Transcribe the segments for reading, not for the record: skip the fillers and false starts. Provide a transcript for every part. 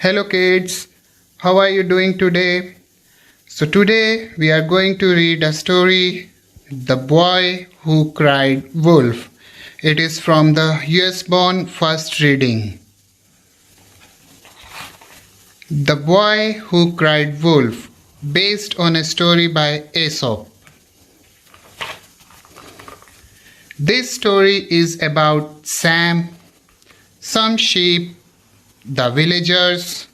Hello kids, how are you doing today? So today we are going to read a story, The Boy Who Cried Wolf. It is from the US born first reading. The Boy Who Cried Wolf, based on a story by Aesop. This story is about Sam, some sheep, the villagers,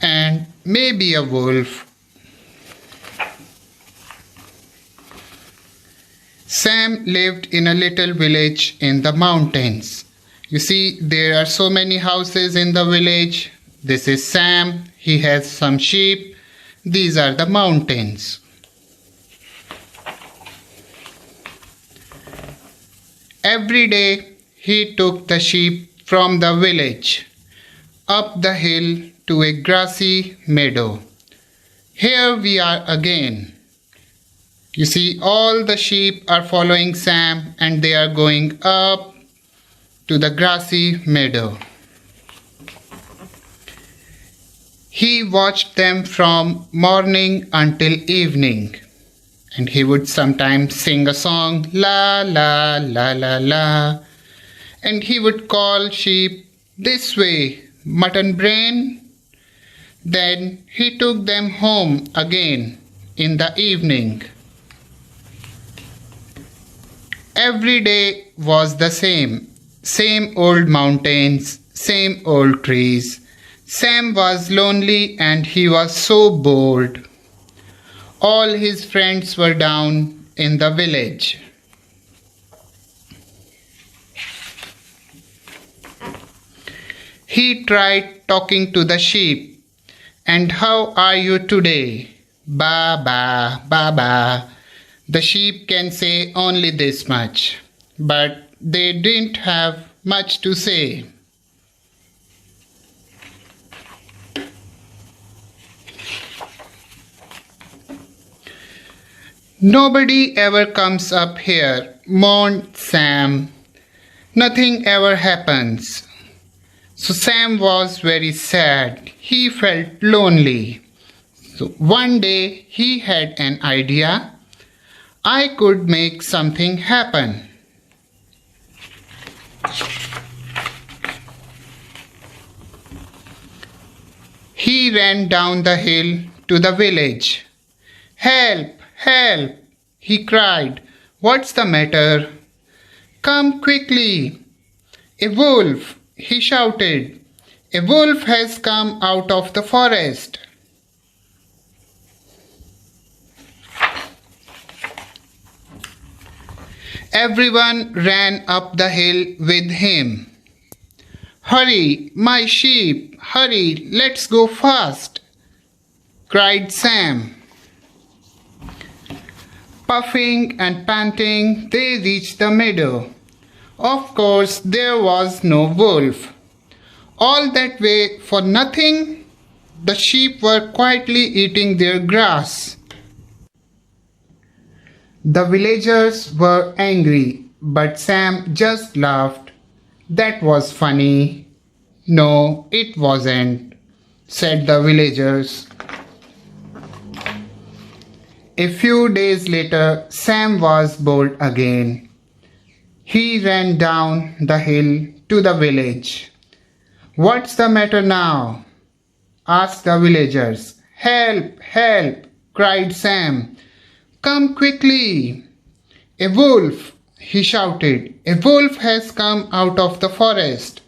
and maybe a wolf. Sam lived in a little village in the mountains. You see, there are so many houses in the village. This is Sam. He has some sheep. These are the mountains. Every day he took the sheep from the village up the hill to a grassy meadow. Here we are again. You see, all the sheep are following Sam and they are going up to the grassy meadow. He watched them from morning until evening, and he would sometimes sing a song, la la la la la, and he would call sheep, this way, mutton brain. Then he took them home again in the evening. Every day was the same old mountains, same old trees. Sam was lonely and he was so bored. All his friends were down in the village. He tried talking to the sheep. And how are you today? Ba ba, ba ba. The sheep can say only this much, but they didn't have much to say. Nobody ever comes up here, mourned Sam. Nothing ever happens. So Sam was very sad. He felt lonely. So one day he had an idea. I could make something happen. He ran down the hill to the village. Help! Help! He cried. What's the matter? Come quickly! A wolf! He shouted. A wolf has come out of the forest. Everyone ran up the hill with him. Hurry, my sheep, hurry, let's go fast, cried Sam. Puffing and panting, they reached the meadow. Of course, there was no wolf. All that way for nothing? The sheep were quietly eating their grass. The villagers were angry, but Sam just laughed. That was funny. No, it wasn't, said the villagers. A few days later, Sam was bored again. He ran down the hill to the village. What's the matter now? Asked the villagers. Help! Help! Cried Sam. Come quickly! A wolf! He shouted. A wolf has come out of the forest.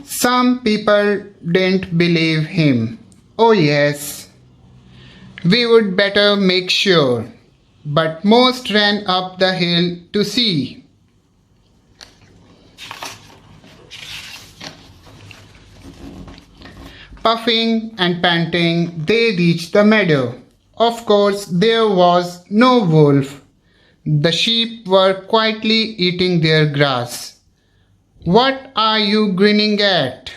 Some people didn't believe him. Oh yes, we would better make sure. But most ran up the hill to see. Puffing and panting, they reached the meadow. Of course, there was no wolf. The sheep were quietly eating their grass. What are you grinning at?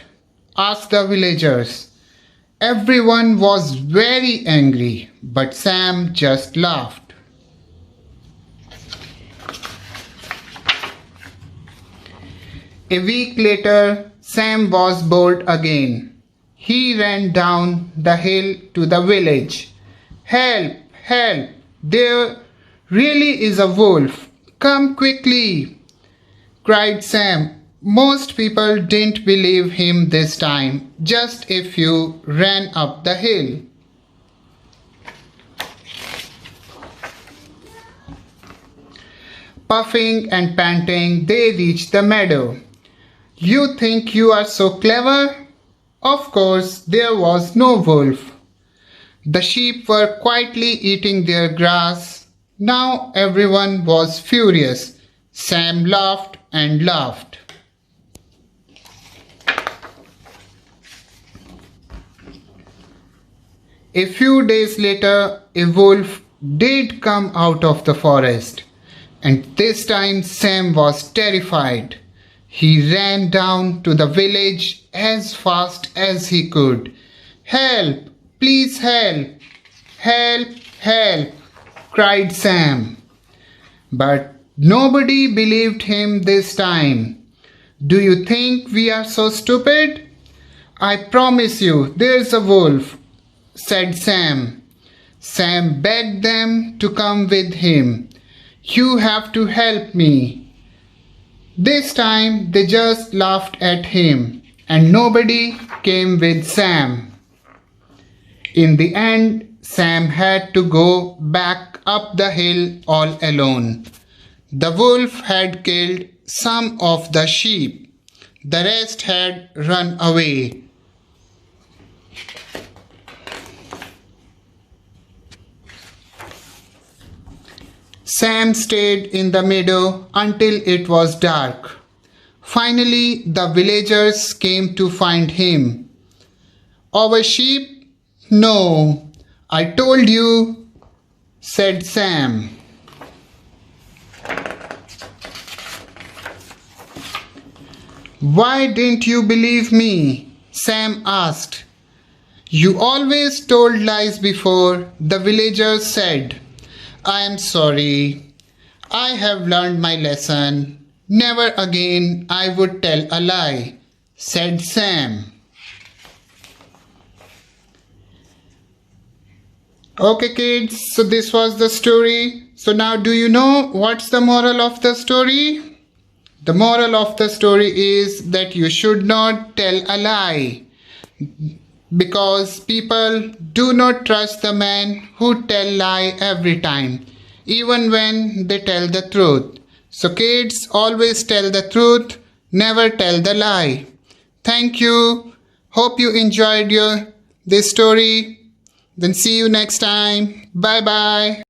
Asked the villagers. Everyone was very angry, but Sam just laughed. A week later, Sam was bored again. He ran down the hill to the village. Help! Help! There really is a wolf. Come quickly! Cried Sam. Most people didn't believe him this time. Just a few ran up the hill. Puffing and panting, they reached the meadow. You think you are so clever? Of course, there was no wolf. The sheep were quietly eating their grass. Now everyone was furious. Sam laughed and laughed. A few days later, a wolf did come out of the forest, and this time Sam was terrified. He ran down to the village as fast as he could. Help! Please help! Help! Help! Cried Sam. But nobody believed him this time. Do you think we are so stupid? I promise you, there's a wolf, said Sam. Sam begged them to come with him. You have to help me. This time they just laughed at him, and nobody came with Sam. In the end, Sam had to go back up the hill all alone. The wolf had killed some of the sheep. The rest had run away. Sam stayed in the meadow until it was dark. Finally, the villagers came to find him. Our sheep? No, I told you, said Sam. Why didn't you believe me? Sam asked. You always told lies before, the villagers said. I am sorry. I have learned my lesson. Never again I would tell a lie, said Sam. Okay kids, so this was the story. So now do you know what's the moral of the story? The moral of the story is that you should not tell a lie, because people do not trust the man who tell lie every time, even when they tell the truth. So kids, always tell the truth, never tell the lie. Thank you. Hope you enjoyed this story. Then see you next time. Bye bye.